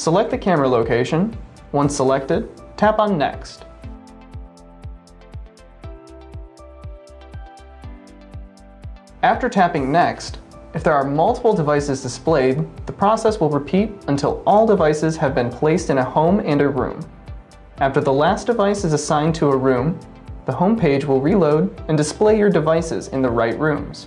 Select the camera location. Once selected, tap on Next. After tapping Next, if there are multiple devices displayed, the process will repeat until all devices have been placed in a home and a room. After the last device is assigned to a room, the home page will reload and display your devices in the right rooms.